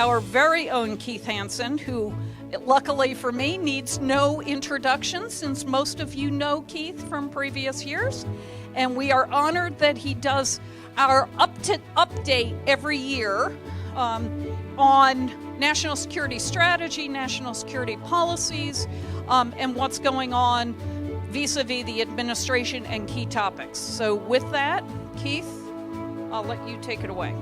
our very own Keith Hansen, who, luckily for me, needs no introduction since most of you know Keith from previous years. And we are honored that he does our update every year on national security strategy, national security policies, and what's going on vis-a-vis the administration and key topics. So with that, Keith, I'll let you take it away.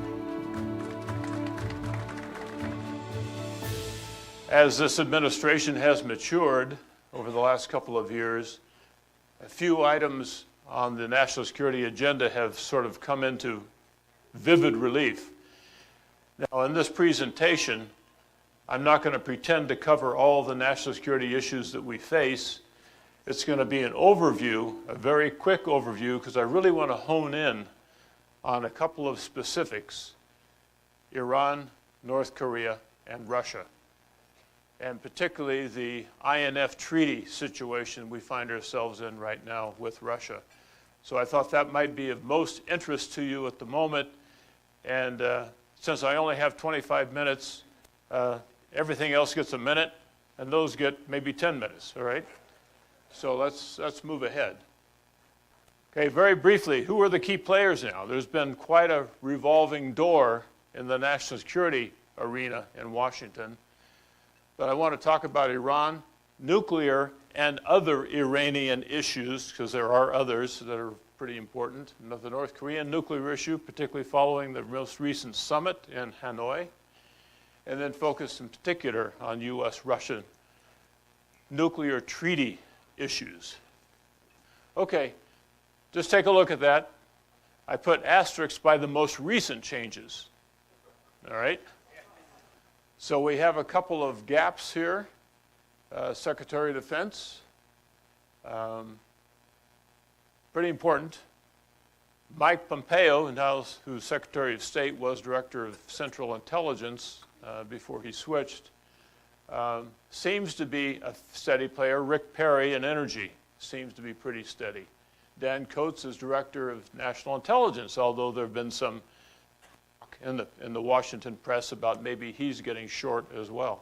As this administration has matured over the last couple of years, a few items on the national security agenda have sort of come into vivid relief. Now, in this presentation, I'm not going to pretend to cover all the national security issues that we face. It's going to be an overview, a very quick overview, because I really want to hone in on a couple of specifics: Iran, North Korea, and Russia, and particularly the INF treaty situation we find ourselves in right now with Russia. So I thought that might be of most interest to you at the moment, and since I only have 25 minutes, everything else gets a minute, and those get maybe 10 minutes, all right? So let's move ahead. Okay, very briefly, who are the key players now? There's been quite a revolving door in the national security arena in Washington. But I want to talk about Iran, nuclear, and other Iranian issues, because there are others that are pretty important. The North Korean nuclear issue, particularly following the most recent summit in Hanoi, and then focus in particular on U.S.-Russian nuclear treaty issues. Okay, just take a look at that. I put asterisks by the most recent changes, all right? So we have a couple of gaps here. Secretary of Defense, pretty important. Mike Pompeo, now who's Secretary of State, was Director of Central Intelligence before he switched, seems to be a steady player. Rick Perry in Energy seems to be pretty steady. Dan Coates is Director of National Intelligence, although there have been some in the Washington press about maybe he's getting short as well.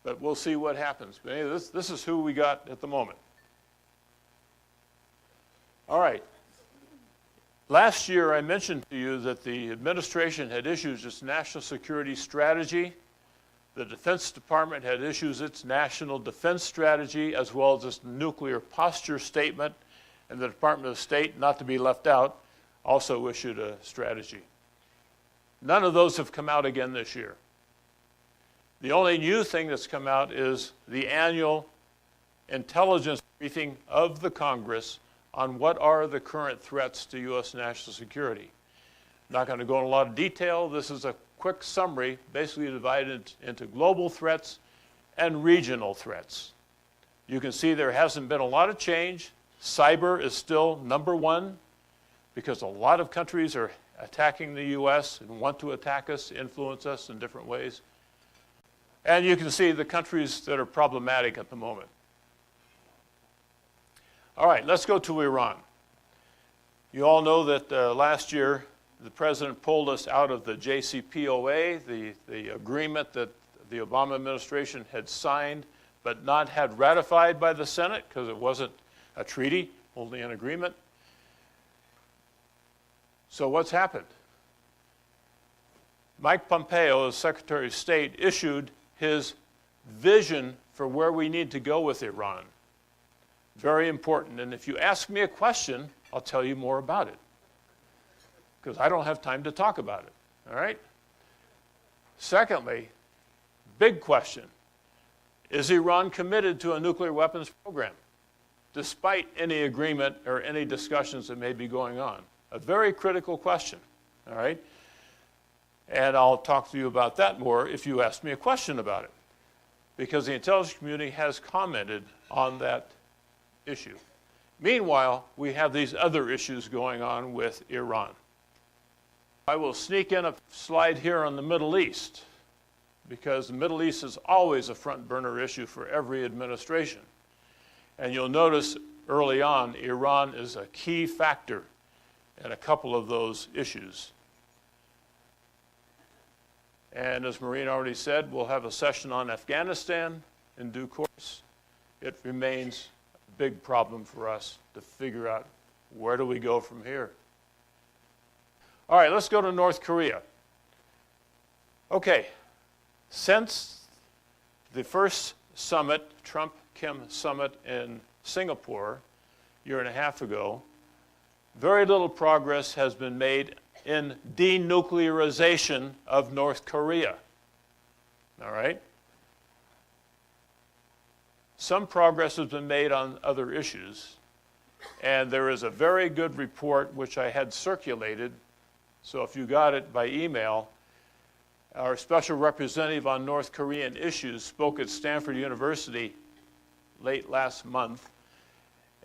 But we'll see what happens. But anyway, this is who we got at the moment. All right. Last year I mentioned to you that the administration had issued its national security strategy. The Defense Department had issued its national defense strategy, as well as its nuclear posture statement. And the Department of State, not to be left out, also issued a strategy. None of those have come out again this year. The only new thing that's come out is the annual intelligence briefing of the Congress on what are the current threats to U.S. national security. I'm not going to go in a lot of detail. This is a quick summary, basically divided into global threats and regional threats. You can see there hasn't been a lot of change. Cyber is still number one because a lot of countries are attacking the U.S. and want to attack us, influence us in different ways. And you can see the countries that are problematic at the moment. All right, let's go to Iran. You all know that last year the president pulled us out of the JCPOA, the agreement that the Obama administration had signed but not had ratified by the Senate because it wasn't a treaty, only an agreement. So what's happened? Mike Pompeo, as Secretary of State, issued his vision for where we need to go with Iran. Very important. And if you ask me a question, I'll tell you more about it, because I don't have time to talk about it. All right? Secondly, big question, is Iran committed to a nuclear weapons program, despite any agreement or any discussions that may be going on? A very critical question, all right? And I'll talk to you about that more if you ask me a question about it, because the intelligence community has commented on that issue. Meanwhile, we have these other issues going on with Iran. I will sneak in a slide here on the Middle East, because the Middle East is always a front burner issue for every administration. And you'll notice early on, Iran is a key factor in a couple of those issues. And as Maureen already said, we'll have a session on Afghanistan in due course. It remains a big problem for us to figure out where do we go from here. All right, let's go to North Korea. Okay, since the first summit, Trump-Kim summit in Singapore a year and a half ago, very little progress has been made in denuclearization of North Korea. All right? Some progress has been made on other issues, and there is a very good report which I had circulated, so if you got it by email, our special representative on North Korean issues spoke at Stanford University late last month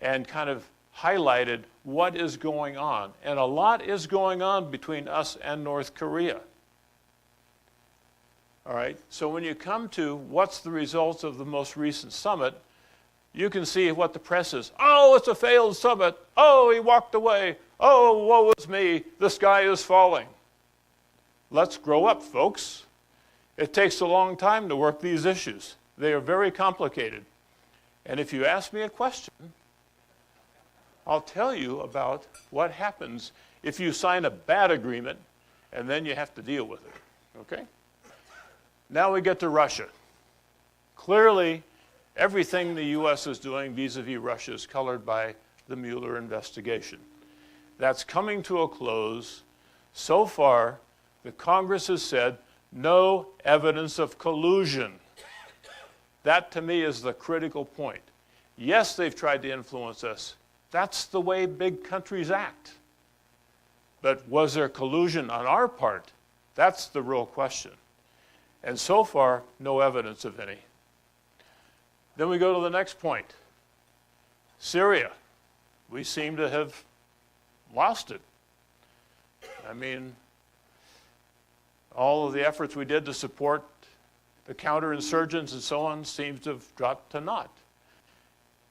and kind of highlighted what is going on. And a lot is going on between us and North Korea. All right, so when you come to what's the results of the most recent summit, you can see what the press is. Oh, it's a failed summit. Oh, he walked away. Oh, woe is me. The sky is falling. Let's grow up, folks. It takes a long time to work these issues. They are very complicated. And if you ask me a question, I'll tell you about what happens if you sign a bad agreement and then you have to deal with it, okay? Now we get to Russia. Clearly, everything the U.S. is doing vis-a-vis Russia is colored by the Mueller investigation. That's coming to a close. So far, the Congress has said no evidence of collusion. That, to me, is the critical point. Yes, they've tried to influence us. That's the way big countries act. But was there collusion on our part? That's the real question. And so far, no evidence of any. Then we go to the next point. Syria. We seem to have lost it. I mean, all of the efforts we did to support the counterinsurgents and so on seems to have dropped to naught.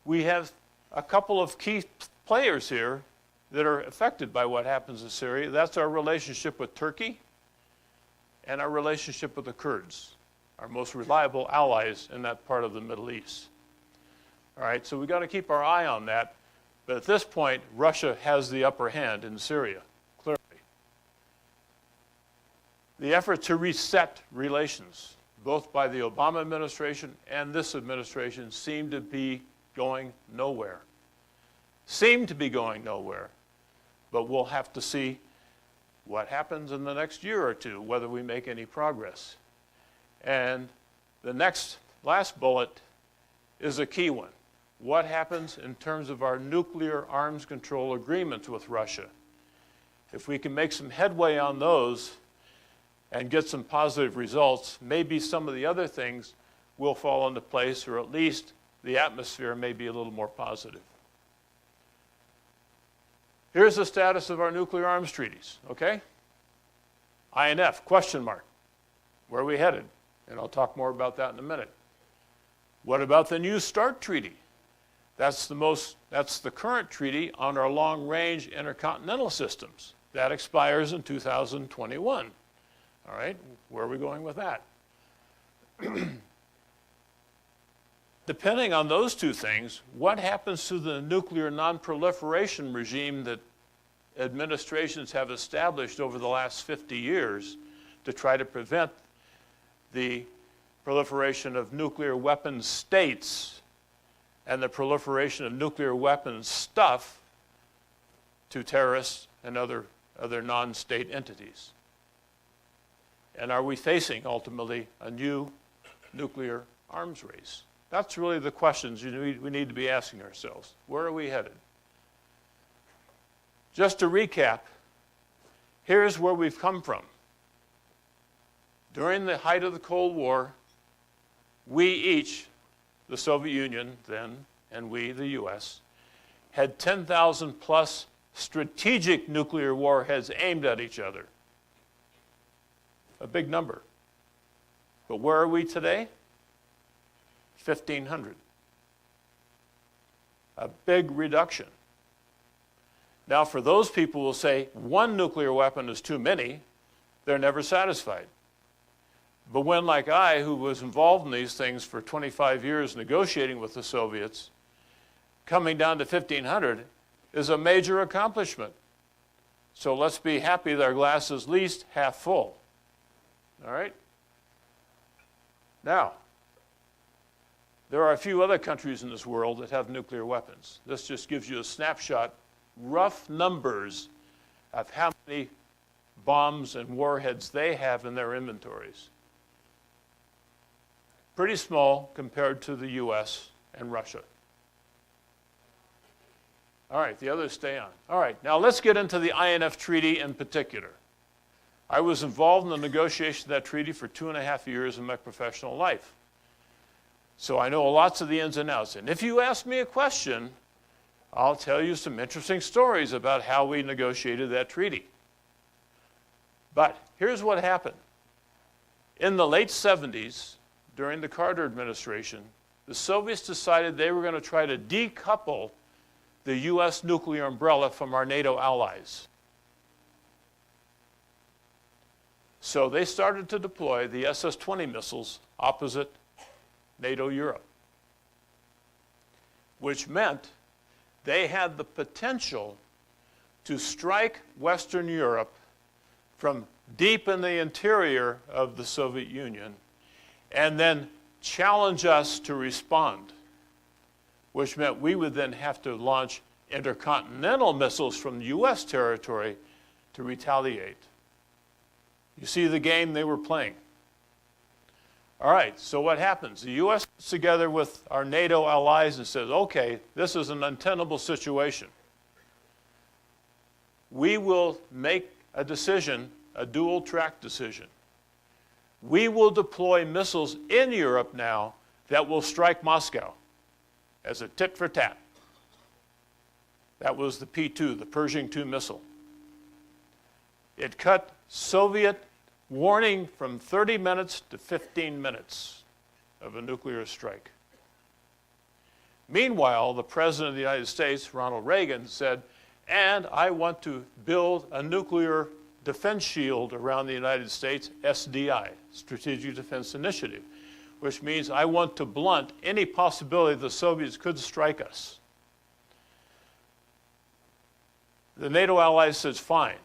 We have a couple of key players here that are affected by what happens in Syria. That's our relationship with Turkey and our relationship with the Kurds, our most reliable allies in that part of the Middle East. All right, so we've got to keep our eye on that. But at this point, Russia has the upper hand in Syria, clearly. The effort to reset relations, both by the Obama administration and this administration, seem to be going nowhere. Seem to be going nowhere. But we'll have to see what happens in the next year or two, whether we make any progress. And the last bullet is a key one. What happens in terms of our nuclear arms control agreements with Russia? If we can make some headway on those and get some positive results, maybe some of the other things will fall into place, or at least the atmosphere may be a little more positive. Here's the status of our nuclear arms treaties, okay? INF, question mark. Where are we headed? And I'll talk more about that in a minute. What about the New START treaty? That's the current treaty on our long-range intercontinental systems. That expires in 2021. All right, where are we going with that? Depending on those two things, what happens to the nuclear non-proliferation regime that administrations have established over the last 50 years to try to prevent the proliferation of nuclear weapons states and the proliferation of nuclear weapons stuff to terrorists and other non-state entities? And are we facing, ultimately, a new nuclear arms race? That's really the questions we need to be asking ourselves. Where are we headed? Just to recap, here's where we've come from. During the height of the Cold War, we each, the Soviet Union then, and we, the US, had 10,000 plus strategic nuclear warheads aimed at each other. A big number. But where are we today? 1,500. A big reduction. Now, for those people who will say one nuclear weapon is too many, they're never satisfied. But when, like I, who was involved in these things for 25 years negotiating with the Soviets, coming down to 1,500 is a major accomplishment. So let's be happy that our glass is at least half full. All right? Now, there are a few other countries in this world that have nuclear weapons. This just gives you a snapshot, rough numbers of how many bombs and warheads they have in their inventories. Pretty small compared to the US and Russia. All right, the others stay on. All right, now let's get into the INF Treaty in particular. I was involved in the negotiation of that treaty for 2.5 years in my professional life. So I know lots of the ins and outs. And if you ask me a question, I'll tell you some interesting stories about how we negotiated that treaty. But here's what happened. In the late 70s, during the Carter administration, the Soviets decided they were going to try to decouple the US nuclear umbrella from our NATO allies. So they started to deploy the SS-20 missiles opposite NATO Europe, which meant they had the potential to strike Western Europe from deep in the interior of the Soviet Union and then challenge us to respond, which meant we would then have to launch intercontinental missiles from US territory to retaliate. You see the game they were playing. All right, so what happens? The US gets together with our NATO allies and says, okay, this is an untenable situation. We will make a decision, a dual track decision. We will deploy missiles in Europe now that will strike Moscow as a tit for tat. That was the P-2, the Pershing II missile. It cut Soviet warning from 30 minutes to 15 minutes of a nuclear strike. Meanwhile, the President of the United States, Ronald Reagan, said, and I want to build a nuclear defense shield around the United States, SDI, Strategic Defense Initiative, which means I want to blunt any possibility the Soviets could strike us. The NATO allies says, fine,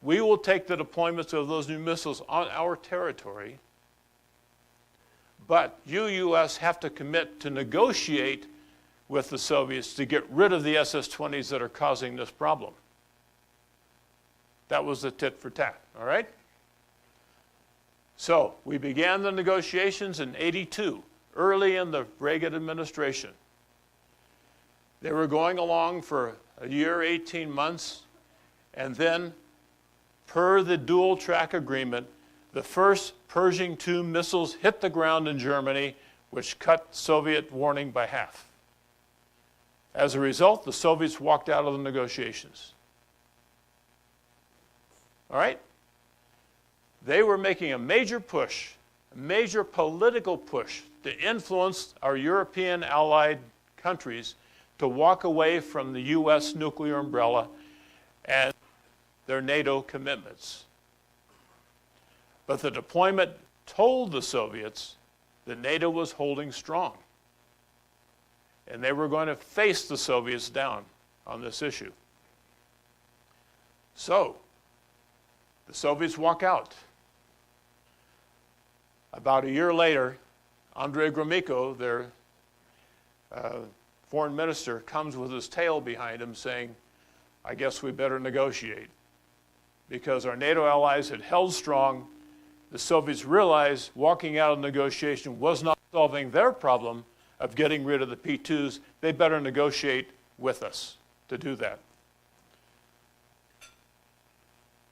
we will take the deployments of those new missiles on our territory, but you, US, have to commit to negotiate with the Soviets to get rid of the SS-20s that are causing this problem. That was the tit for tat, all right? So we began the negotiations in '82, early in the Reagan administration. They were going along for a year, 18 months, and then, per the dual track agreement, the first Pershing II missiles hit the ground in Germany, which cut Soviet warning by half. As a result, the Soviets walked out of the negotiations. All right? They were making a major push, a major political push to influence our European allied countries to walk away from the US nuclear umbrella and their NATO commitments. But the deployment told the Soviets that NATO was holding strong. And they were going to face the Soviets down on this issue. So, the Soviets walk out. About a year later, Andrei Gromyko, their foreign minister, comes with his tail behind him saying, I guess we better negotiate. Because our NATO allies had held strong, the Soviets realized walking out of negotiation was not solving their problem of getting rid of the P-2s. They better negotiate with us to do that.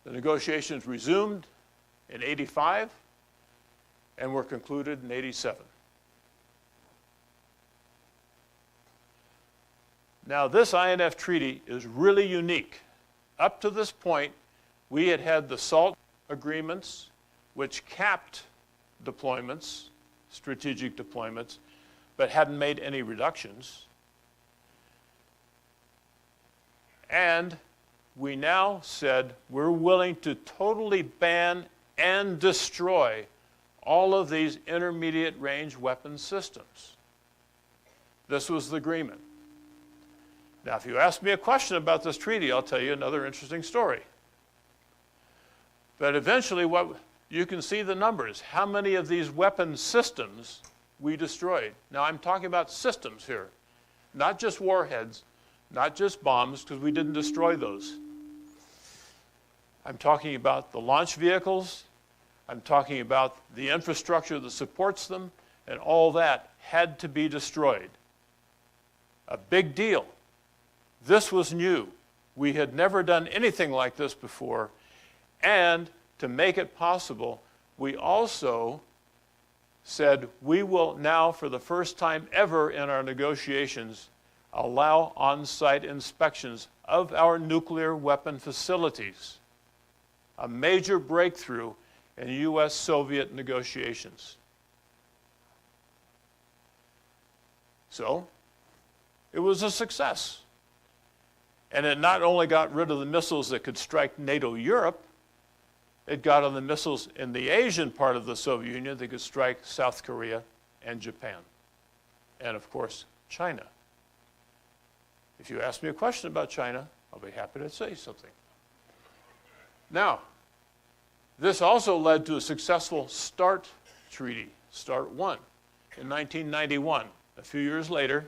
The negotiations resumed in '85 and were concluded in '87. Now, this INF treaty is really unique. Up to this point, we had had the SALT agreements, which capped deployments, strategic deployments, but hadn't made any reductions. And we now said we're willing to totally ban and destroy all of these intermediate range weapon systems. This was the agreement. Now, if you ask me a question about this treaty, I'll tell you another interesting story. But eventually, you can see the numbers, how many of these weapon systems we destroyed. Now, I'm talking about systems here, not just warheads, not just bombs, because we didn't destroy those. I'm talking about the launch vehicles. I'm talking about the infrastructure that supports them, and all that had to be destroyed. A big deal. This was new. We had never done anything like this before, and to make it possible, we also said we will now, for the first time ever in our negotiations, allow on-site inspections of our nuclear weapon facilities. A major breakthrough in U.S.-Soviet negotiations. So, it was a success. And it not only got rid of the missiles that could strike NATO Europe, it got on the missiles in the Asian part of the Soviet Union that could strike South Korea and Japan. And of course, China. If you ask me a question about China, I'll be happy to say something. Now, this also led to a successful START treaty, START 1, in 1991, a few years later,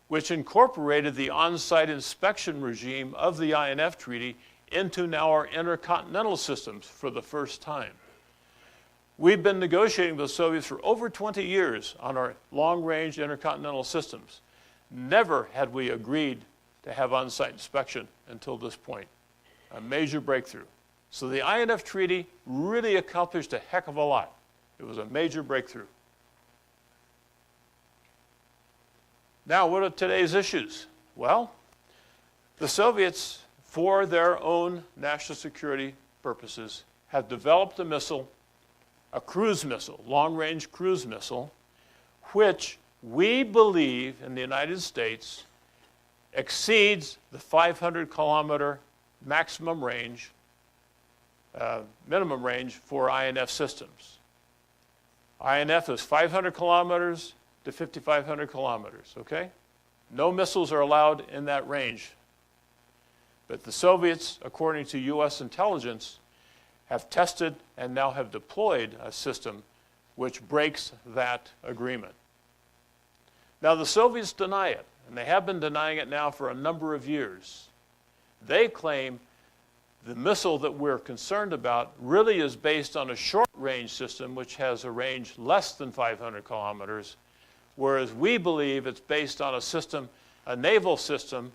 which incorporated the on-site inspection regime of the INF Treaty into now our intercontinental systems for the first time. We've been negotiating with the Soviets for over 20 years on our long-range intercontinental systems. Never had we agreed to have on-site inspection until this point. A major breakthrough. So the INF Treaty really accomplished a heck of a lot. It was a major breakthrough. Now, what are today's issues? Well, the Soviets, for their own national security purposes, have developed a missile, a cruise missile, long-range cruise missile, which we believe in the United States exceeds the 500-kilometer maximum range, minimum range for INF systems. INF is 500 kilometers to 5,500 kilometers, okay? No missiles are allowed in that range. But the Soviets, according to U.S. intelligence, have tested and now have deployed a system which breaks that agreement. Now, the Soviets deny it, and they have been denying it now for a number of years. They claim the missile that we're concerned about really is based on a short-range system which has a range less than 500 kilometers, whereas we believe it's based on a system, a naval system,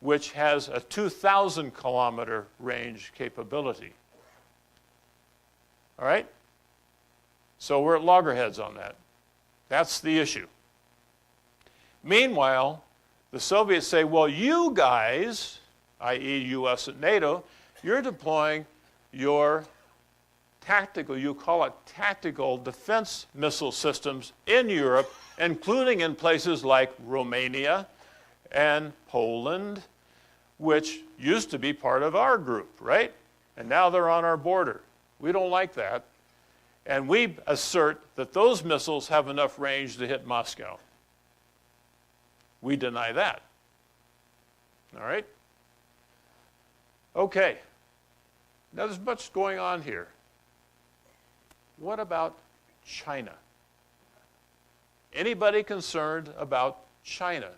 which has a 2,000-kilometer range capability. All right? So we're at loggerheads on that. That's the issue. Meanwhile, the Soviets say, well, you guys, i.e. U.S. and NATO, you're deploying your tactical, you call it tactical defense missile systems in Europe, including in places like Romania and Poland, which used to be part of our group, right? And now they're on our border. We don't like that. And we assert that those missiles have enough range to hit Moscow. We deny that. All right? Okay. Now there's much going on here. What about China? Anybody concerned about China?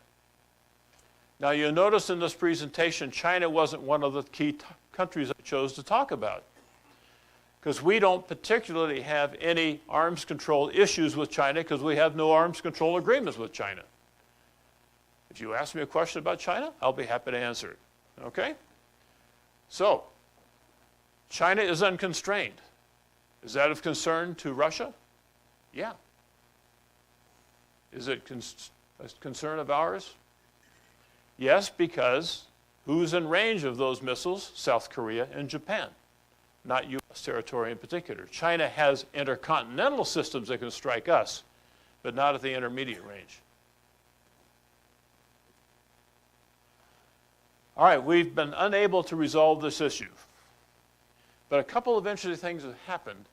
Now you notice in this presentation, China wasn't one of the key countries I chose to talk about, because we don't particularly have any arms control issues with China because we have no arms control agreements with China. If you ask me a question about China, I'll be happy to answer it. Okay? So, China is unconstrained. Is that of concern to Russia? Yeah. Is it a concern of ours? Yes, because who's in range of those missiles? South Korea and Japan, not U.S. territory in particular. China has intercontinental systems that can strike us, but not at the intermediate range. All right, we've been unable to resolve this issue. But a couple of interesting things have happened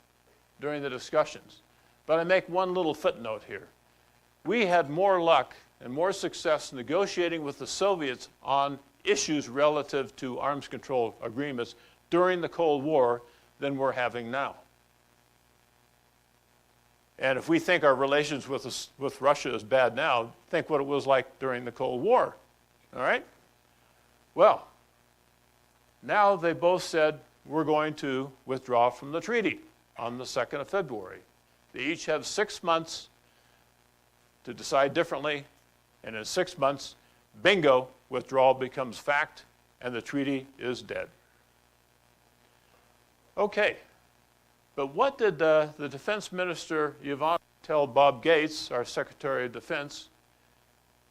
during the discussions. But I make one little footnote here. We had more luck and more success negotiating with the Soviets on issues relative to arms control agreements during the Cold War than we're having now. And if we think our relations with Russia is bad now, think what it was like during the Cold War. All right? Well, now they both said we're going to withdraw from the treaty on the 2nd of February. They each have 6 months to decide differently, and in 6 months, bingo, withdrawal becomes fact, and the treaty is dead. Okay, but what did the Defense Minister Yvonne tell Bob Gates, our Secretary of Defense,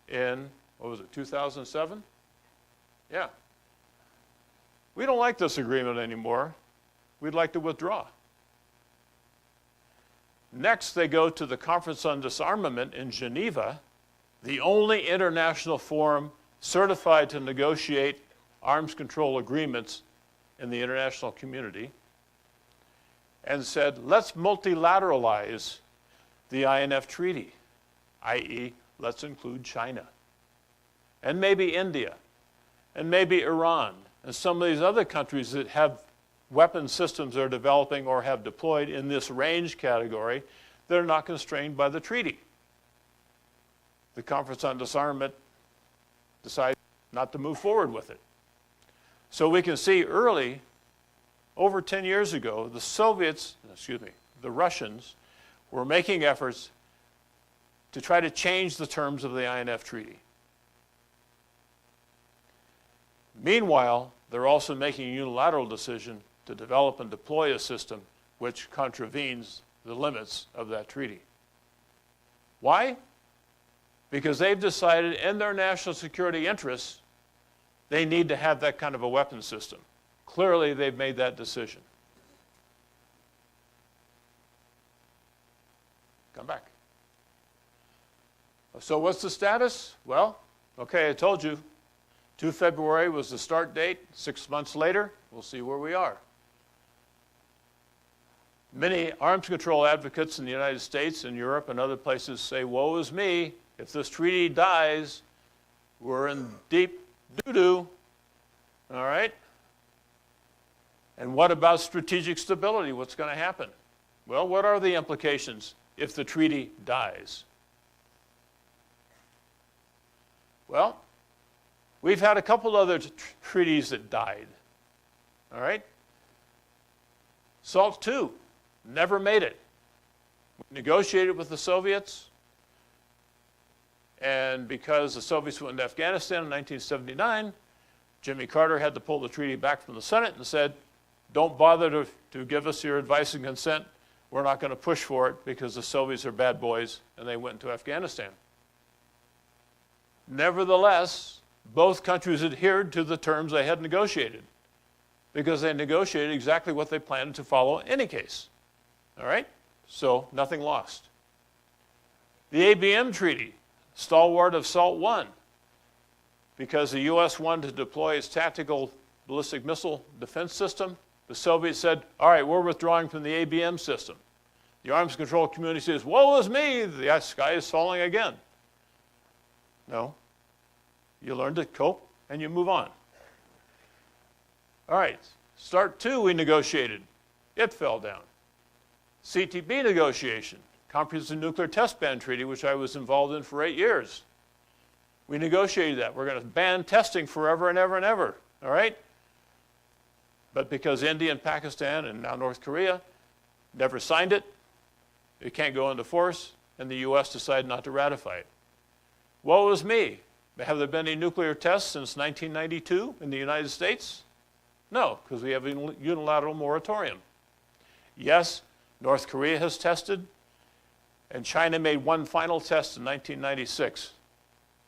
in, 2007? Yeah. We don't like this agreement anymore. We'd like to withdraw. Next, they go to the Conference on Disarmament in Geneva, the only international forum certified to negotiate arms control agreements in the international community, and said, let's multilateralize the INF Treaty, i.e., let's include China, and maybe India, and maybe Iran, and some of these other countries that have weapon systems they're developing or have deployed in this range category that are not constrained by the treaty. The Conference on Disarmament decided not to move forward with it. So we can see early, over 10 years ago, the Russians were making efforts to try to change the terms of the INF Treaty. Meanwhile, they're also making a unilateral decision to develop and deploy a system which contravenes the limits of that treaty. Why? Because they've decided in their national security interests, they need to have that kind of a weapon system. Clearly, they've made that decision. Come back. So what's the status? Well, okay, I told you. 2 February was the start date. 6 months later, we'll see where we are. Many arms control advocates in the United States and Europe and other places say, woe is me, if this treaty dies, we're in deep doo-doo. All right? And what about strategic stability? What's going to happen? Well, what are the implications if the treaty dies? Well, we've had a couple other treaties that died. All right? SALT II never made it. We negotiated with the Soviets, and because the Soviets went into Afghanistan in 1979, Jimmy Carter had to pull the treaty back from the Senate and said, don't bother to give us your advice and consent. We're not going to push for it because the Soviets are bad boys, and they went into Afghanistan. Nevertheless, both countries adhered to the terms they had negotiated because they negotiated exactly what they planned to follow in any case. All right? So nothing lost. The ABM Treaty, stalwart of SALT I, because the U.S. wanted to deploy its tactical ballistic missile defense system, the Soviets said, all right, we're withdrawing from the ABM system. The arms control community says, woe is me, the sky is falling again. No. You learn to cope and you move on. All right, START II we negotiated. It fell down. CTB negotiation, Comprehensive Nuclear Test Ban Treaty, which I was involved in for 8 years. We negotiated that. We're going to ban testing forever and ever and ever, all right? But because India and Pakistan and now North Korea never signed it, it can't go into force, and the U.S. decided not to ratify it. Woe is me. Have there been any nuclear tests since 1992 in the United States? No, because we have a unilateral moratorium. Yes, North Korea has tested, and China made one final test in 1996.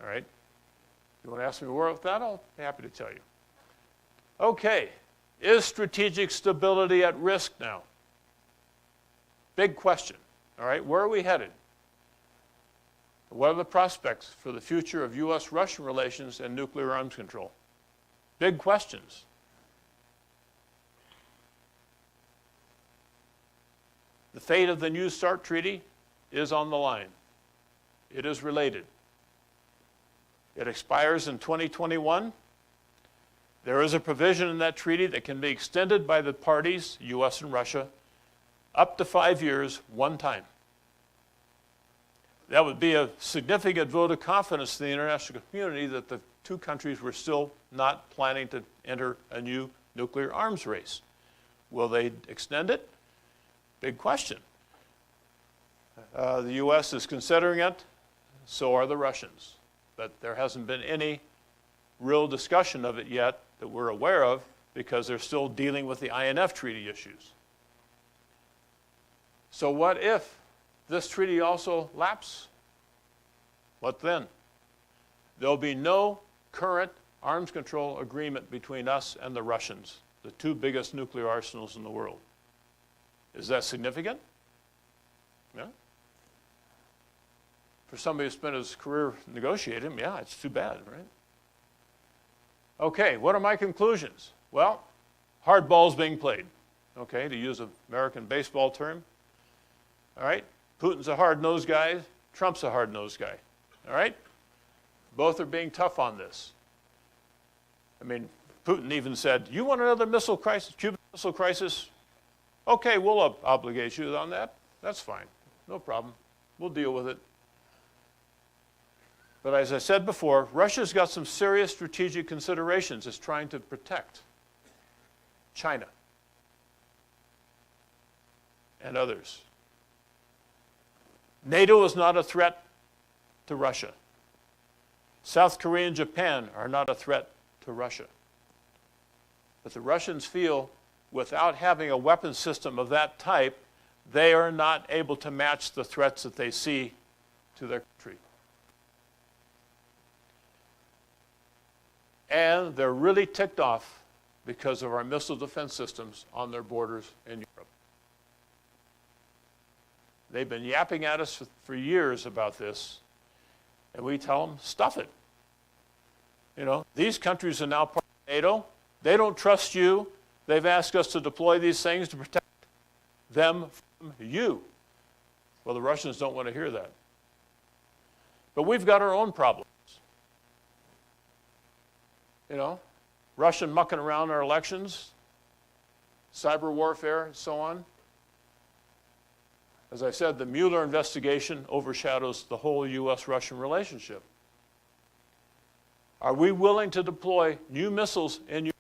All right? You want to ask me where with that? I'll be happy to tell you. Okay, is strategic stability at risk now? Big question. All right, where are we headed? What are the prospects for the future of U.S.-Russian relations and nuclear arms control? Big questions. The fate of the New START Treaty is on the line. It is related. It expires in 2021. There is a provision in that treaty that can be extended by the parties, U.S. and Russia, up to 5 years, one time. That would be a significant vote of confidence in the international community that the two countries were still not planning to enter a new nuclear arms race. Will they extend it? Big question. The U.S. is considering it, so are the Russians. But there hasn't been any real discussion of it yet that we're aware of because they're still dealing with the INF treaty issues. So what if this treaty also lapses? What then? There'll be no current arms control agreement between us and the Russians, the two biggest nuclear arsenals in the world. Is that significant? Yeah. For somebody who spent his career negotiating, yeah, it's too bad, right? Okay, what are my conclusions? Well, hardball's being played, okay, to use an American baseball term. All right, Putin's a hard-nosed guy, Trump's a hard-nosed guy, all right? Both are being tough on this. I mean, Putin even said, you want another missile crisis, Cuban missile crisis? Okay, we'll obligate you on that. That's fine, no problem. We'll deal with it. But as I said before, Russia's got some serious strategic considerations. It's trying to protect China and others. NATO is not a threat to Russia. South Korea and Japan are not a threat to Russia. But the Russians feel without having a weapon system of that type, they are not able to match the threats that they see to their country. And they're really ticked off because of our missile defense systems on their borders in Europe. They've been yapping at us for years about this, and we tell them, stuff it. You know, these countries are now part of NATO. They don't trust you. They've asked us to deploy these things to protect them from you. Well, the Russians don't want to hear that. But we've got our own problems. You know, Russian mucking around our elections, cyber warfare, and so on. As I said, the Mueller investigation overshadows the whole U.S.-Russian relationship. Are we willing to deploy new missiles in Europe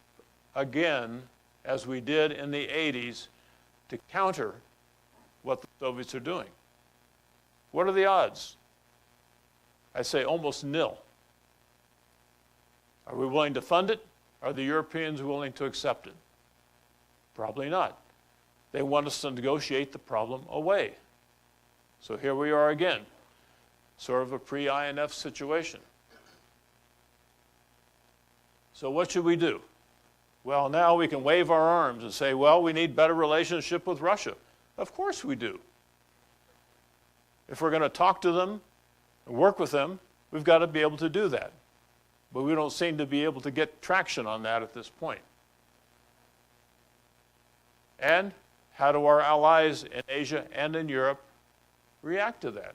again, as we did in the 80s, to counter what the Soviets are doing? What are the odds? I say almost nil. Are we willing to fund it? Are the Europeans willing to accept it? Probably not. They want us to negotiate the problem away. So here we are again, sort of a pre-INF situation. So what should we do? Well, now we can wave our arms and say, well, we need better relationship with Russia. Of course we do. If we're going to talk to them and work with them, we've got to be able to do that. But we don't seem to be able to get traction on that at this point. And how do our allies in Asia and in Europe react to that?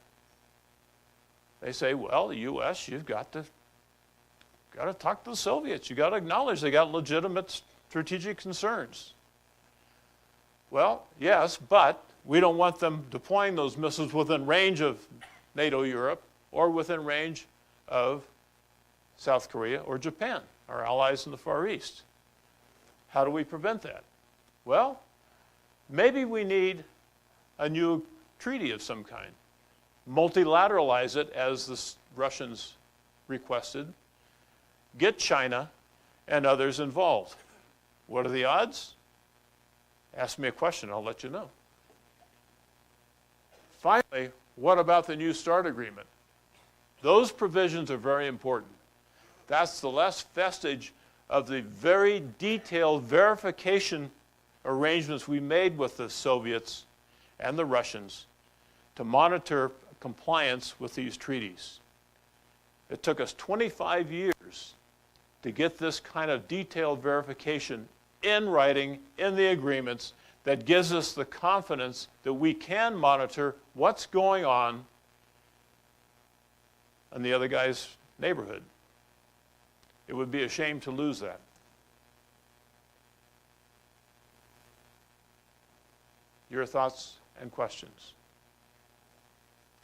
They say, well, the U.S., you've got to talk to the Soviets. You've got to acknowledge they got legitimate strategic concerns. Well, yes, but we don't want them deploying those missiles within range of NATO Europe or within range of South Korea or Japan, our allies in the Far East. How do we prevent that? Well, maybe we need a new treaty of some kind. Multilateralize it as the Russians requested. Get China and others involved. What are the odds? Ask me a question, I'll let you know. Finally, what about the New START agreement? Those provisions are very important. That's the last vestige of the very detailed verification arrangements we made with the Soviets and the Russians to monitor compliance with these treaties. It took us 25 years to get this kind of detailed verification in writing, in the agreements, that gives us the confidence that we can monitor what's going on in the other guy's neighborhood. It would be a shame to lose that. Your thoughts and questions?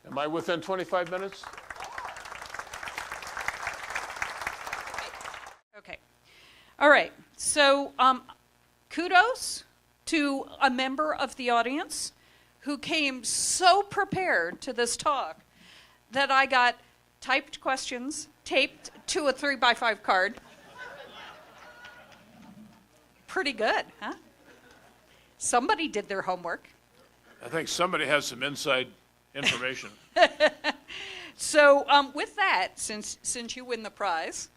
Am I within 25 minutes? Okay. All right. So kudos to a member of the audience who came so prepared to this talk that I got typed questions taped to a 3x5 card. Pretty good, huh? Somebody did their homework. I think somebody has some inside information. So with that, since you win the prize,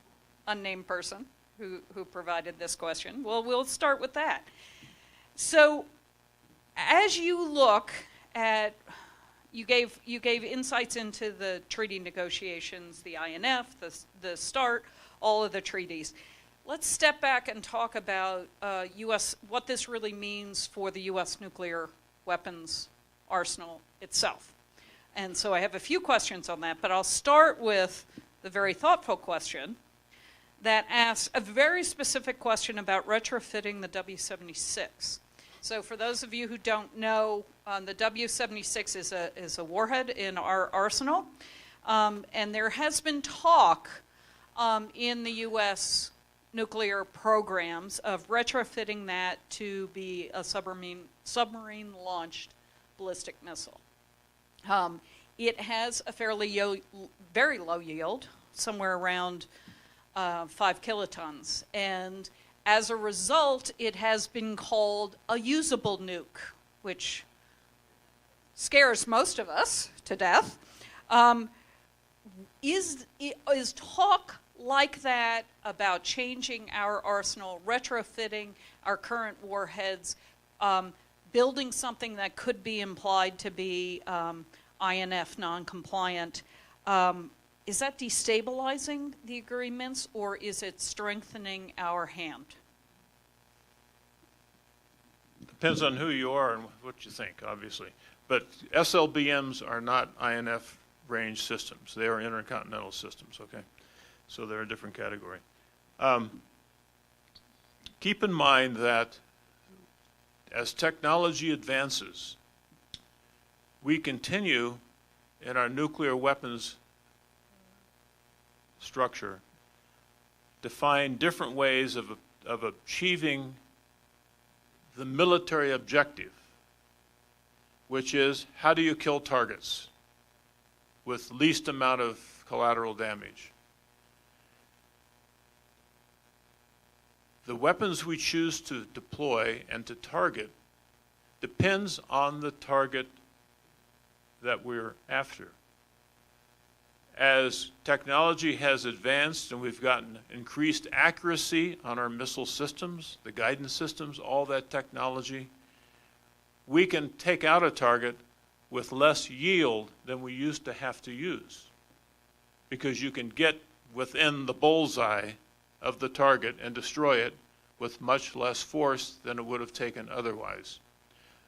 unnamed person who provided this question, well, we'll start with that. So as you look at, you gave insights into the treaty negotiations, the INF, the START, all of the treaties. Let's step back and talk about what this really means for the U.S. nuclear weapons arsenal itself. And so I have a few questions on that, but I'll start with the very thoughtful question that asks a very specific question about retrofitting the W-76. So for those of you who don't know, the W-76 is a warhead in our arsenal, and there has been talk in the U.S. nuclear programs of retrofitting that to be a submarine-launched ballistic missile. It has a very low yield, somewhere around 5 kilotons, and as a result, it has been called a usable nuke, which scares most of us to death. Is talk like that about changing our arsenal, retrofitting our current warheads, building something that could be implied to be INF non-compliant, is that destabilizing the agreements, or is it strengthening our hand? Depends on who you are and what you think, obviously. But SLBMs are not INF range systems. They are intercontinental systems, okay? So they're a different category. Keep in mind that as technology advances, we continue in our nuclear weapons structure to find different ways of achieving the military objective, which is how do you kill targets with least amount of collateral damage. The weapons we choose to deploy and to target depends on the target that we're after. As technology has advanced and we've gotten increased accuracy on our missile systems, the guidance systems, all that technology, we can take out a target with less yield than we used to have to use, because you can get within the bullseye of the target and destroy it with much less force than it would have taken otherwise.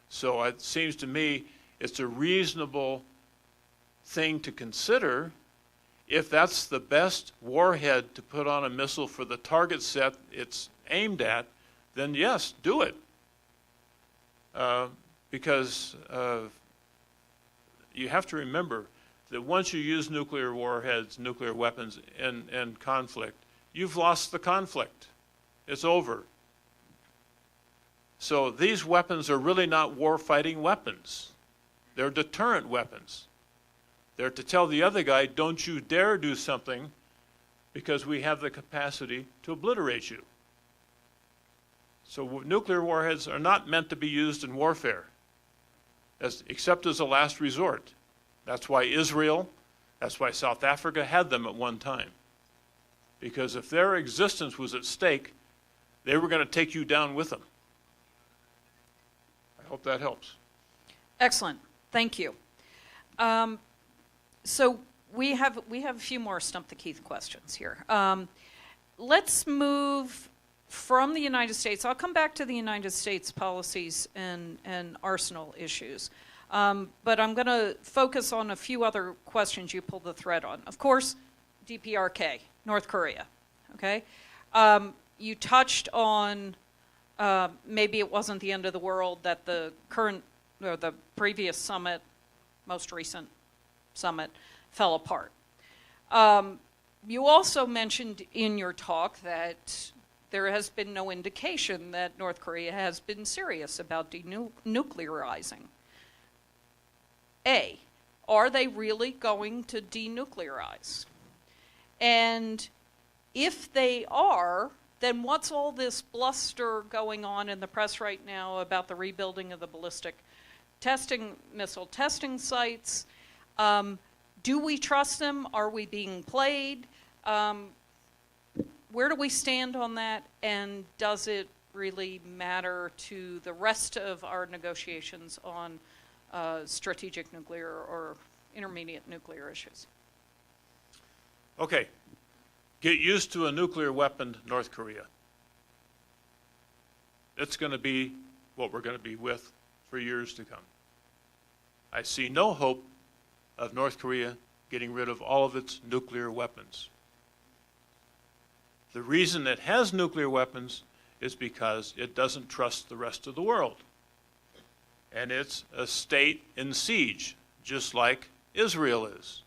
So it seems to me it's a reasonable thing to consider. If that's the best warhead to put on a missile for the target set it's aimed at, then yes, do it. Because you have to remember that once you use nuclear warheads, nuclear weapons in conflict, you've lost the conflict. It's over. So these weapons are really not war-fighting weapons. They're deterrent weapons. They're to tell the other guy, don't you dare do something, because we have the capacity to obliterate you. So nuclear warheads are not meant to be used in warfare, except as a last resort. That's why Israel, that's why South Africa had them at one time. Because if their existence was at stake, they were going to take you down with them. I hope that helps. Excellent. Thank you. So we have a few more Stump the Keith questions here. Let's move from the United States, I'll come back to the United States policies and arsenal issues. But I'm going to focus on a few other questions you pulled the thread on. Of course, DPRK, North Korea, okay? You touched on maybe it wasn't the end of the world that the current, or the previous summit, most recent summit, fell apart. You also mentioned in your talk that there has been no indication that North Korea has been serious about denuclearizing. Are they really going to denuclearize? And if they are, then what's all this bluster going on in the press right now about the rebuilding of the ballistic missile testing sites? Do we trust them? Are we being played? Where do we stand on that? And does it really matter to the rest of our negotiations on strategic nuclear or intermediate nuclear issues? Okay. Get used to a nuclear-weaponed North Korea. It's going to be what we're going to be with for years to come. I see no hope of North Korea getting rid of all of its nuclear weapons. The reason it has nuclear weapons is because it doesn't trust the rest of the world. And it's a state in siege, just like Israel is.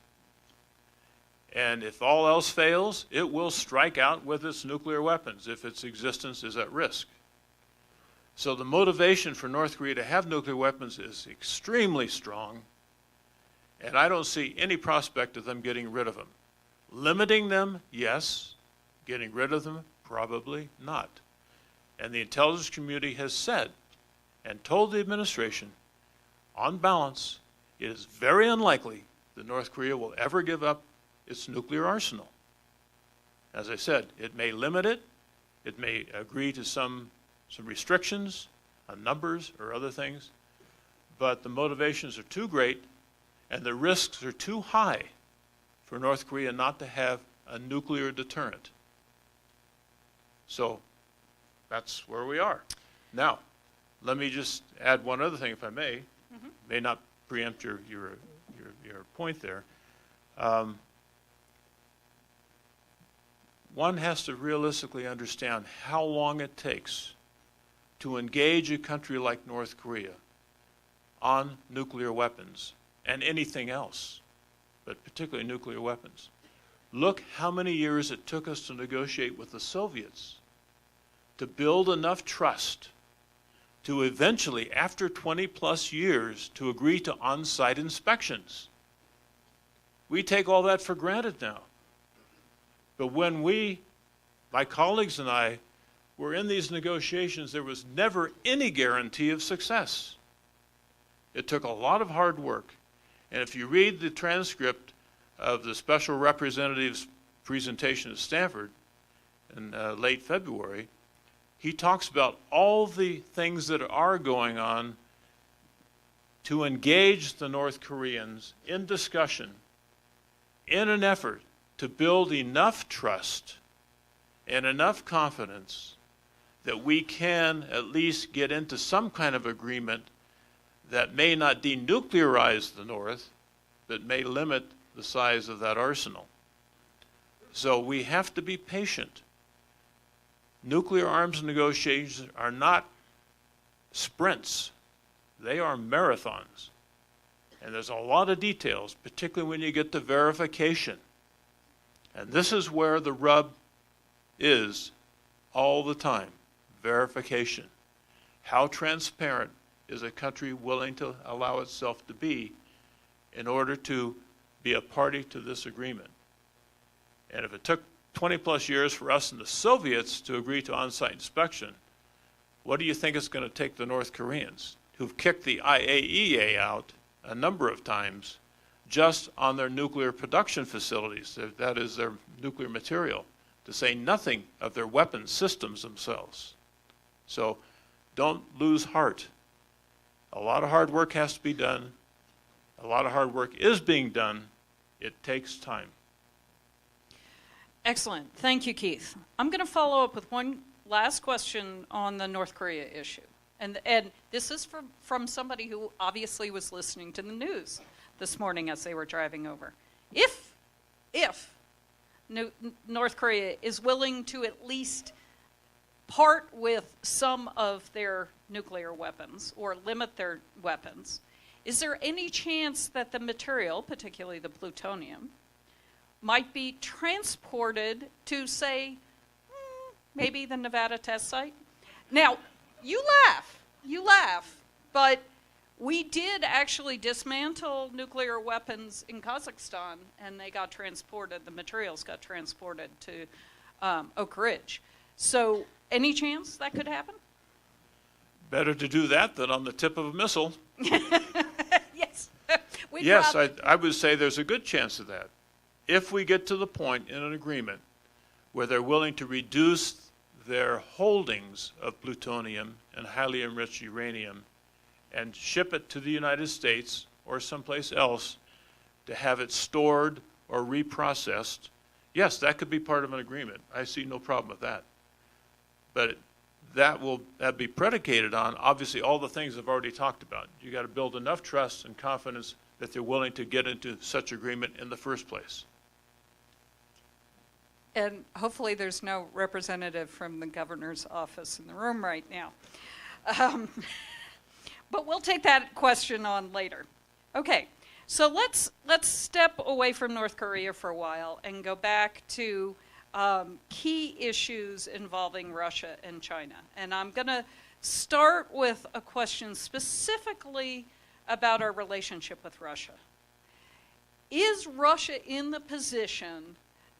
And if all else fails, it will strike out with its nuclear weapons if its existence is at risk. So the motivation for North Korea to have nuclear weapons is extremely strong, and I don't see any prospect of them getting rid of them. Limiting them, yes. Getting rid of them, probably not. And the intelligence community has said and told the administration, on balance, it is very unlikely that North Korea will ever give up its nuclear arsenal. As I said, it may limit it, it may agree to some restrictions on numbers or other things, but the motivations are too great and the risks are too high for North Korea not to have a nuclear deterrent. So that's where we are. Now, let me just add one other thing, if I may. Mm-hmm. May not preempt your point there. One has to realistically understand how long it takes to engage a country like North Korea on nuclear weapons and anything else, but particularly nuclear weapons. Look how many years it took us to negotiate with the Soviets to build enough trust to eventually, after 20 plus years, to agree to on-site inspections. We take all that for granted now. But when my colleagues and I, were in these negotiations, there was never any guarantee of success. It took a lot of hard work. And if you read the transcript of the special representative's presentation at Stanford in late February, he talks about all the things that are going on to engage the North Koreans in discussion in an effort to build enough trust and enough confidence that we can at least get into some kind of agreement that may not denuclearize the North, but may limit the size of that arsenal. So we have to be patient. Nuclear arms negotiations are not sprints. They are marathons. And there's a lot of details, particularly when you get to verification. And this is where the rub is all the time, verification. How transparent is a country willing to allow itself to be in order to be a party to this agreement? And if it took 20 plus years for us and the Soviets to agree to on-site inspection, what do you think it's going to take the North Koreans, who've kicked the IAEA out a number of times just on their nuclear production facilities, that is their nuclear material, to say nothing of their weapons systems themselves? So don't lose heart. A lot of hard work has to be done. A lot of hard work is being done. It takes time. Excellent. Thank you, Keith. I'm going to follow up with one last question on the North Korea issue. And this is from somebody who obviously was listening to the news this morning as they were driving over. If North Korea is willing to at least part with some of their nuclear weapons or limit their weapons, is there any chance that the material, particularly the plutonium, might be transported to, say, maybe the Nevada test site? Now, you laugh, but we did actually dismantle nuclear weapons in Kazakhstan, and they got transported, the materials got transported to Oak Ridge. So, any chance that could happen? Better to do that than on the tip of a missile. Yes. Yes, I would say there's a good chance of that. If we get to the point in an agreement where they're willing to reduce their holdings of plutonium and highly enriched uranium and ship it to the United States or someplace else to have it stored or reprocessed, yes, that could be part of an agreement. I see no problem with that. But that'd be predicated on, obviously, all the things I've already talked about. You got to build enough trust and confidence that they're willing to get into such agreement in the first place. And hopefully there's no representative from the governor's office in the room right now. But we'll take that question on later. Okay, so let's step away from North Korea for a while and go back to key issues involving Russia and China. And I'm going to start with a question specifically about our relationship with Russia. Is Russia in the position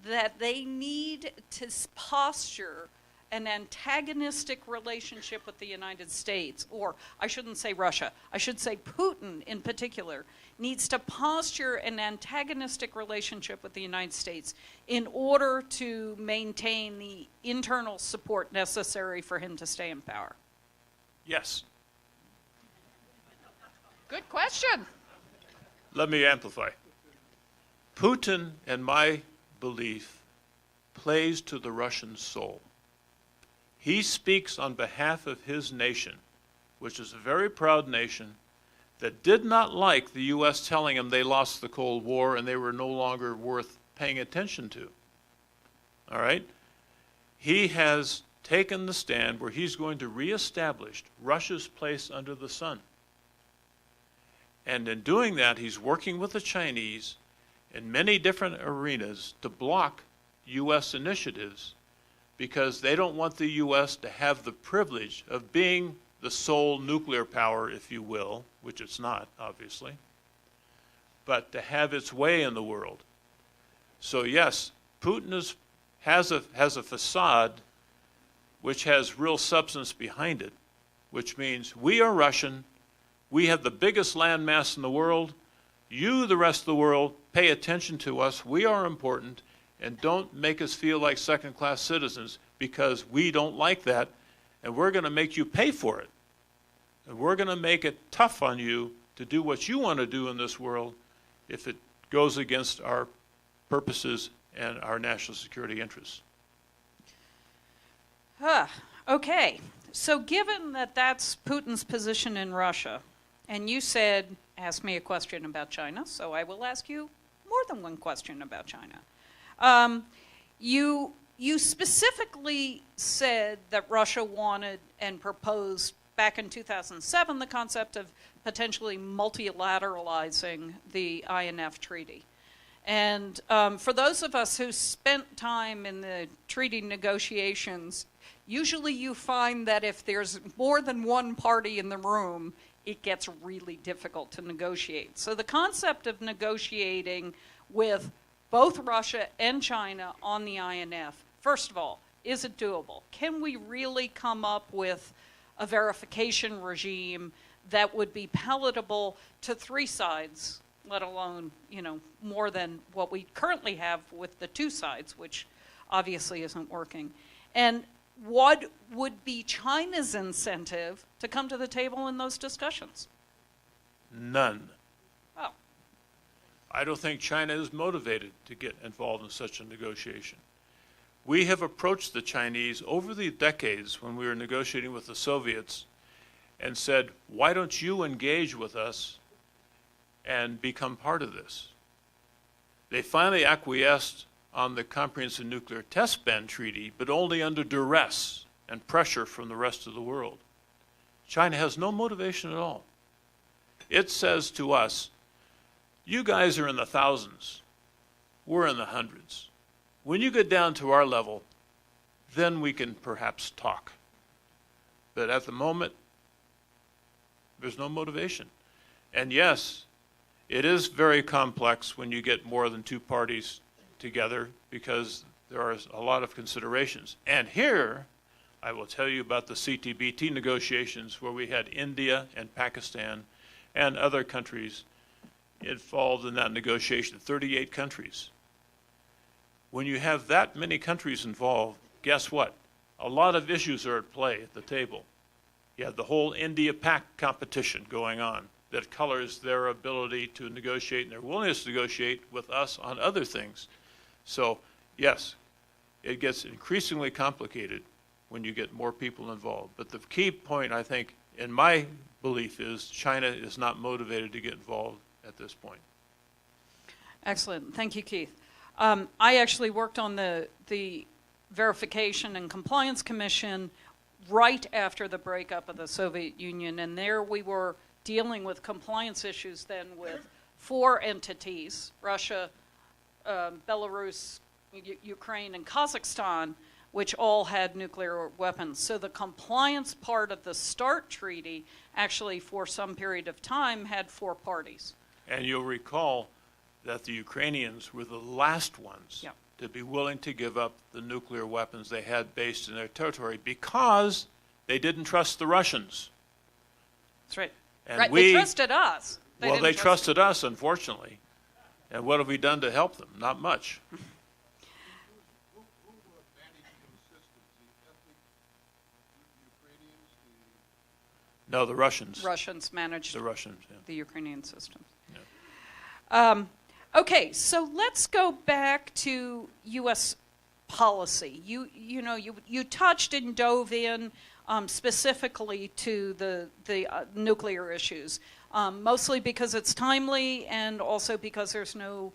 that they need to posture an antagonistic relationship with the United States, or I shouldn't say Russia, I should say Putin in particular, needs to posture an antagonistic relationship with the United States in order to maintain the internal support necessary for him to stay in power? Yes. Good question. Let me amplify. Putin, in my belief, plays to the Russian soul. He speaks on behalf of his nation, which is a very proud nation that did not like the U.S. telling him they lost the Cold War and they were no longer worth paying attention to. All right? He has taken the stand where he's going to reestablish Russia's place under the sun. And in doing that, he's working with the Chinese in many different arenas to block U.S. initiatives because they don't want the U.S. to have the privilege of being the sole nuclear power, if you will, which it's not, obviously, but to have its way in the world. So yes, Putin has a facade which has real substance behind it, which means we are Russian, we have the biggest landmass in the world, you, the rest of the world, pay attention to us, we are important, and don't make us feel like second-class citizens because we don't like that, and we're going to make you pay for it. And we're going to make it tough on you to do what you want to do in this world if it goes against our purposes and our national security interests. Okay, so given that that's Putin's position in Russia, and you said, ask me a question about China, so I will ask you more than one question about China. You specifically said that Russia wanted and proposed back in 2007 the concept of potentially multilateralizing the INF Treaty. And for those of us who spent time in the treaty negotiations, usually you find that if there's more than one party in the room, it gets really difficult to negotiate. So the concept of negotiating with both Russia and China on the INF, first of all, is it doable? Can we really come up with a verification regime that would be palatable to three sides, let alone, more than what we currently have with the two sides, which obviously isn't working? And what would be China's incentive to come to the table in those discussions? None. Oh. I don't think China is motivated to get involved in such a negotiation. We have approached the Chinese over the decades when we were negotiating with the Soviets and said, why don't you engage with us and become part of this? They finally acquiesced on the Comprehensive Nuclear Test Ban Treaty, but only under duress and pressure from the rest of the world. China has no motivation at all. It says to us, you guys are in the thousands, we're in the hundreds. When you get down to our level, then we can perhaps talk. But at the moment, there's no motivation. And yes, it is very complex when you get more than two parties together because there are a lot of considerations. And here, I will tell you about the CTBT negotiations where we had India and Pakistan and other countries involved in that negotiation, 38 countries. When you have that many countries involved, guess what? A lot of issues are at play at the table. You have the whole India-Pak competition going on that colors their ability to negotiate and their willingness to negotiate with us on other things. So, yes, it gets increasingly complicated when you get more people involved. But the key point, I think, in my belief is China is not motivated to get involved at this point. Excellent. Thank you, Keith. I actually worked on the Verification and Compliance Commission right after the breakup of the Soviet Union, and there we were dealing with compliance issues then with 4 entities, Russia, Belarus, Ukraine, and Kazakhstan, which all had nuclear weapons. So the compliance part of the START treaty actually for some period of time had 4 parties. And you'll recall that the Ukrainians were the last ones to be willing to give up the nuclear weapons they had based in their territory because they didn't trust the Russians. That's right. And right. They trusted us. They trusted us, unfortunately. And what have we done to help them? Not much. No, the Russians. Russians managed the Russians, yeah. The Ukrainian system. Yeah. Okay, so let's go back to U.S. policy. You touched and dove in specifically to the nuclear issues, mostly because it's timely and also because there's no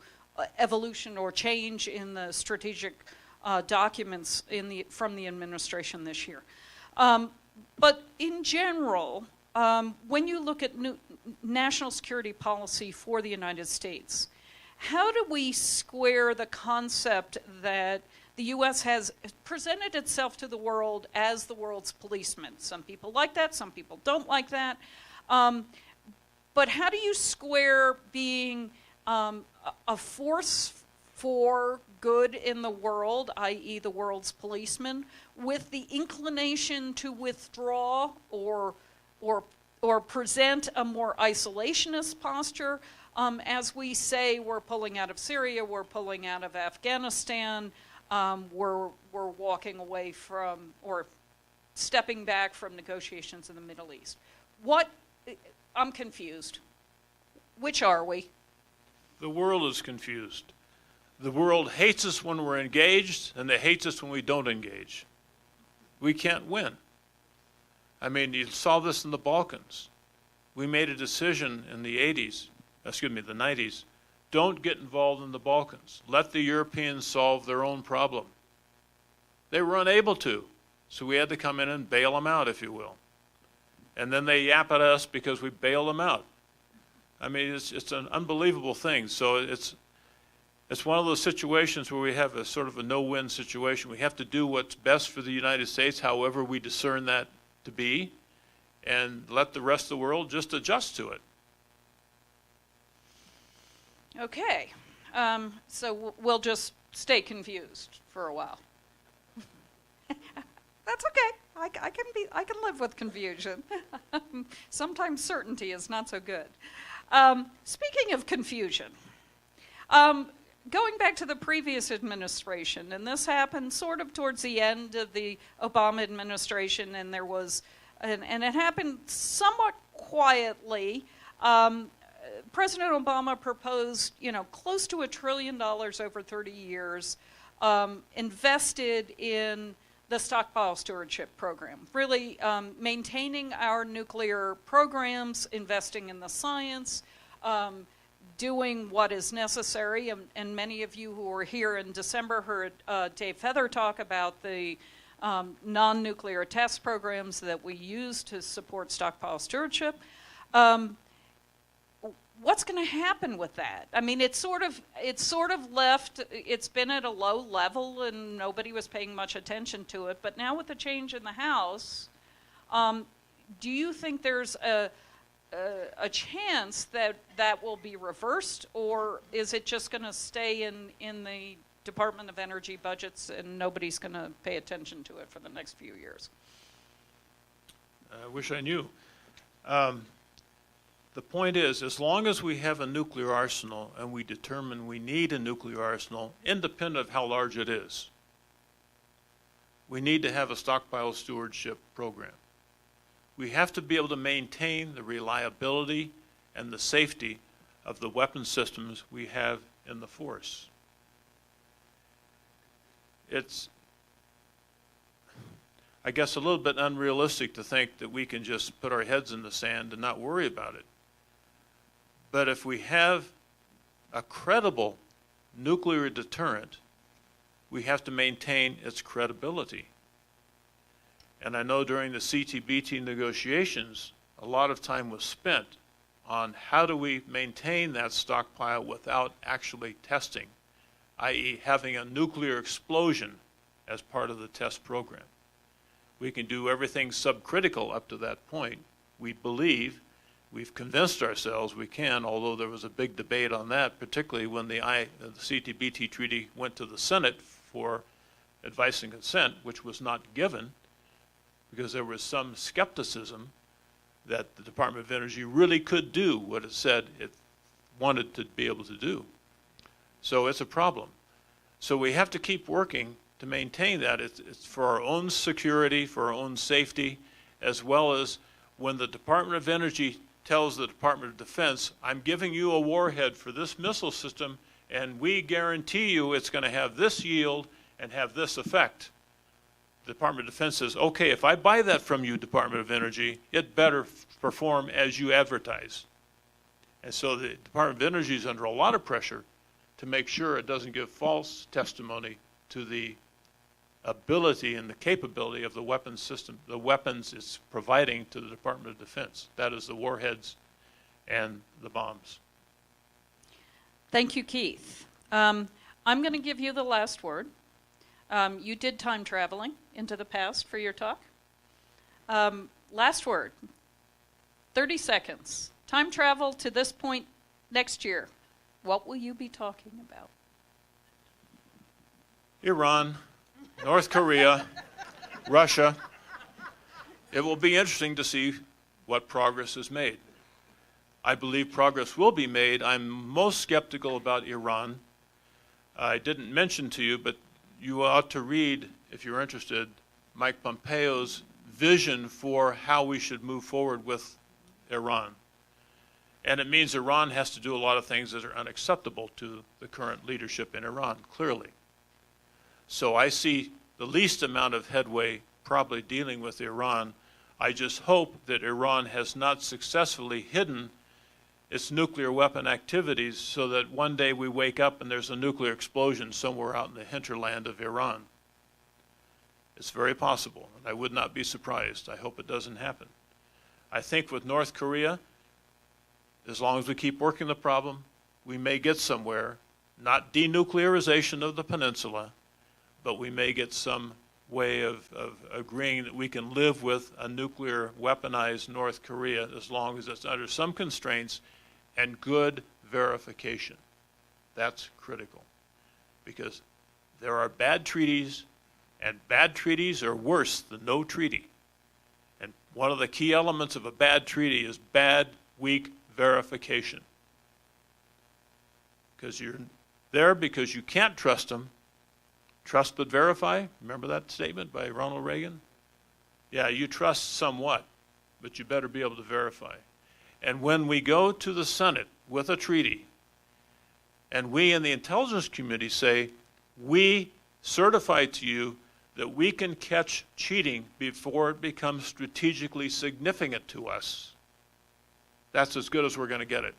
evolution or change in the strategic documents from the administration this year. But in general, when you look at national security policy for the United States, how do we square the concept that the U.S. has presented itself to the world as the world's policeman? Some people like that, some people don't like that. But how do you square being a force for good in the world, i.e. the world's policeman, with the inclination to withdraw or present a more isolationist posture? As we say, we're pulling out of Syria, we're pulling out of Afghanistan, we're walking away from or stepping back from negotiations in the Middle East. I'm confused. Which are we? The world is confused. The world hates us when we're engaged, and they hate us when we don't engage. We can't win. I mean, you saw this in the Balkans. We made a decision in the 90s, don't get involved in the Balkans. Let the Europeans solve their own problem. They were unable to, so we had to come in and bail them out, if you will. And then they yap at us because we bailed them out. I mean, it's an unbelievable thing. So it's one of those situations where we have a sort of a no-win situation. We have to do what's best for the United States, however we discern that to be, and let the rest of the world just adjust to it. Okay, so we'll just stay confused for a while. That's okay. I can live with confusion. Sometimes certainty is not so good. Speaking of confusion, going back to the previous administration, and this happened sort of towards the end of the Obama administration, and there was, and it happened somewhat quietly. President Obama proposed, close to $1 trillion over 30 years invested in the stockpile stewardship program, really maintaining our nuclear programs, investing in the science, doing what is necessary. And many of you who were here in December heard Dave Feather talk about the non-nuclear test programs that we use to support stockpile stewardship. What's going to happen with that? I mean, it's sort of left, it's been at a low level and nobody was paying much attention to it, but now with the change in the House, do you think there's a chance that that will be reversed, or is it just going to stay in the Department of Energy budgets and nobody's going to pay attention to it for the next few years? I wish I knew. The point is, as long as we have a nuclear arsenal and we determine we need a nuclear arsenal, independent of how large it is, we need to have a stockpile stewardship program. We have to be able to maintain the reliability and the safety of the weapon systems we have in the force. It's, I guess, a little bit unrealistic to think that we can just put our heads in the sand and not worry about it. But if we have a credible nuclear deterrent, we have to maintain its credibility. And I know during the CTBT negotiations, a lot of time was spent on how do we maintain that stockpile without actually testing, i.e. having a nuclear explosion as part of the test program. We can do everything subcritical up to that point. We believe, we've convinced ourselves we can, although there was a big debate on that, particularly when the CTBT treaty went to the Senate for advice and consent, which was not given because there was some skepticism that the Department of Energy really could do what it said it wanted to be able to do. So it's a problem. So we have to keep working to maintain that. It's for our own security, for our own safety, as well as when the Department of Energy tells the Department of Defense, I'm giving you a warhead for this missile system, and we guarantee you it's going to have this yield and have this effect. The Department of Defense says, okay, if I buy that from you, Department of Energy, it better perform as you advertise. And so the Department of Energy is under a lot of pressure to make sure it doesn't give false testimony to the ability and the capability of the weapons system, the weapons it's providing to the Department of Defense. That is the warheads and the bombs. Thank you, Keith. I'm going to give you the last word. You did time traveling into the past for your talk. Last word, 30 seconds. Time travel to this point next year. What will you be talking about? Iran, North Korea, Russia. It will be interesting to see what progress is made. I believe progress will be made. I'm most skeptical about Iran. I didn't mention to you, but you ought to read, if you're interested, Mike Pompeo's vision for how we should move forward with Iran. And it means Iran has to do a lot of things that are unacceptable to the current leadership in Iran, clearly. So I see the least amount of headway probably dealing with Iran. I just hope that Iran has not successfully hidden its nuclear weapon activities so that one day we wake up and there's a nuclear explosion somewhere out in the hinterland of Iran. It's very possible, and I would not be surprised. I hope it doesn't happen. I think with North Korea, as long as we keep working the problem, we may get somewhere, not denuclearization of the peninsula, but we may get some way of agreeing that we can live with a nuclear weaponized North Korea as long as it's under some constraints and good verification. That's critical, because there are bad treaties, and bad treaties are worse than no treaty. And one of the key elements of a bad treaty is bad, weak verification. Because you're there because you can't trust them. Trust but verify. Remember that statement by Ronald Reagan? Yeah, you trust somewhat, but you better be able to verify. And when we go to the Senate with a treaty, and we in the intelligence community say, we certify to you that we can catch cheating before it becomes strategically significant to us. That's as good as we're going to get it.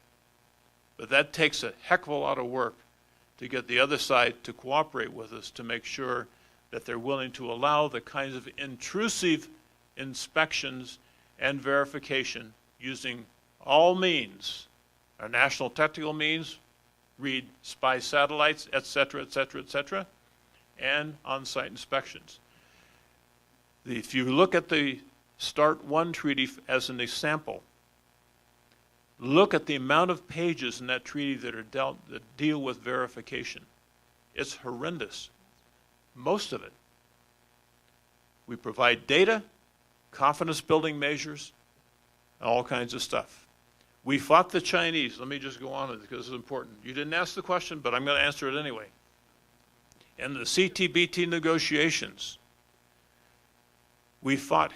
But that takes a heck of a lot of work to get the other side to cooperate with us to make sure that they're willing to allow the kinds of intrusive inspections and verification using all means, our national technical means, read spy satellites, et cetera, and on-site inspections. If you look at the START 1 treaty as an example, look at the amount of pages in that treaty that deal with verification. It's horrendous. Most of it. We provide data, confidence building measures, all kinds of stuff. We fought the Chinese. Let me just go on with it because it's important. You didn't ask the question, but I'm going to answer it anyway. In the CTBT negotiations, we fought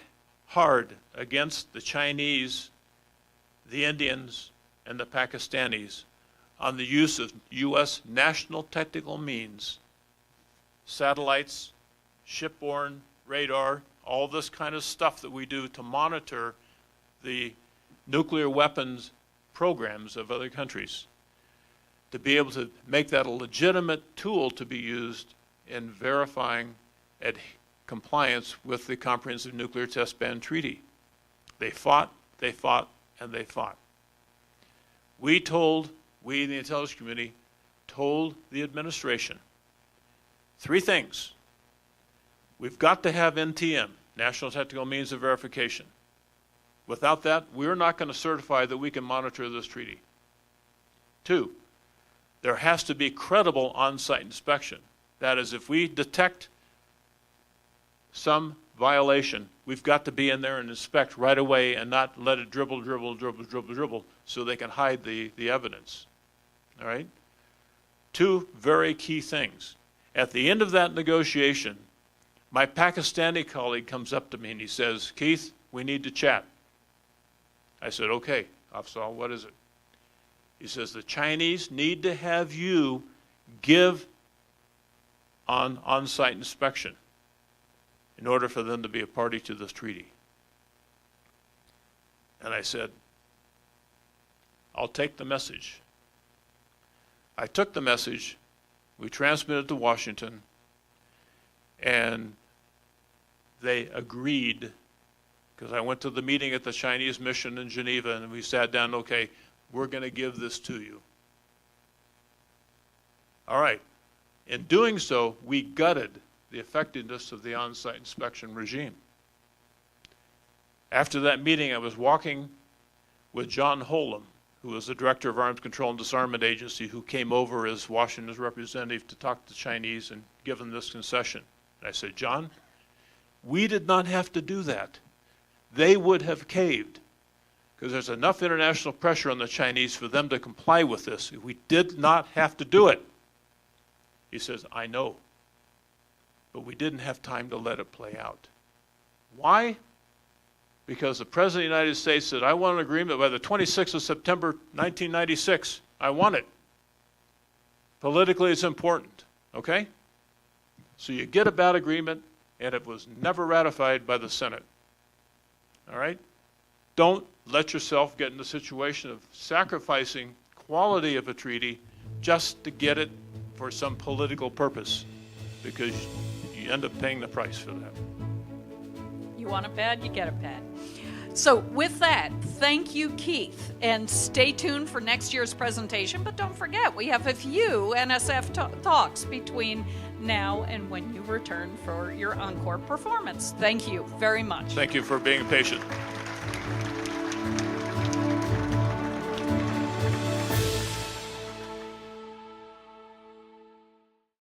hard against the Chinese, the Indians, and the Pakistanis on the use of U.S. national technical means, satellites, shipborne, radar, all this kind of stuff that we do to monitor the nuclear weapons programs of other countries, to be able to make that a legitimate tool to be used in verifying compliance with the Comprehensive Nuclear Test Ban Treaty. They fought, and they fought. We in the intelligence community, told the administration 3 things. We've got to have NTM, National Technical Means of Verification. Without that, we're not going to certify that we can monitor this treaty. 2, there has to be credible on-site inspection. That is, if we detect some violation, we've got to be in there and inspect right away and not let it dribble so they can hide the evidence. All right? 2 very key things. At the end of that negotiation, my Pakistani colleague comes up to me and he says, "Keith, we need to chat." I said, "Okay, Afzal, what is it?" He says, "The Chinese need to have you give on-site inspection in order for them to be a party to this treaty." And I said, "I'll take the message." I took the message, we transmitted to Washington, and they agreed, because I went to the meeting at the Chinese mission in Geneva and we sat down, okay, we're going to give this to you. All right. In doing so, we gutted the effectiveness of the on-site inspection regime. After that meeting, I was walking with John Holm, who was the director of Arms Control and Disarmament Agency, who came over as Washington's representative to talk to the Chinese and give them this concession. And I said, "John, we did not have to do that. They would have caved, because there's enough international pressure on the Chinese for them to comply with this. We did not have to do it." He says, "I know, but we didn't have time to let it play out." Why? Because the President of the United States said, "I want an agreement by the 26th of September, 1996. I want it. Politically, it's important." Okay? So you get a bad agreement, and it was never ratified by the Senate. All right? Don't let yourself get in the situation of sacrificing quality of a treaty just to get it for some political purpose, because you end up paying the price for that. You want it bad, you get it bad. So with that, thank you, Keith, and stay tuned for next year's presentation, but don't forget, we have a few NSF talks between now and when you return for your encore performance. Thank you very much. Thank you for being patient.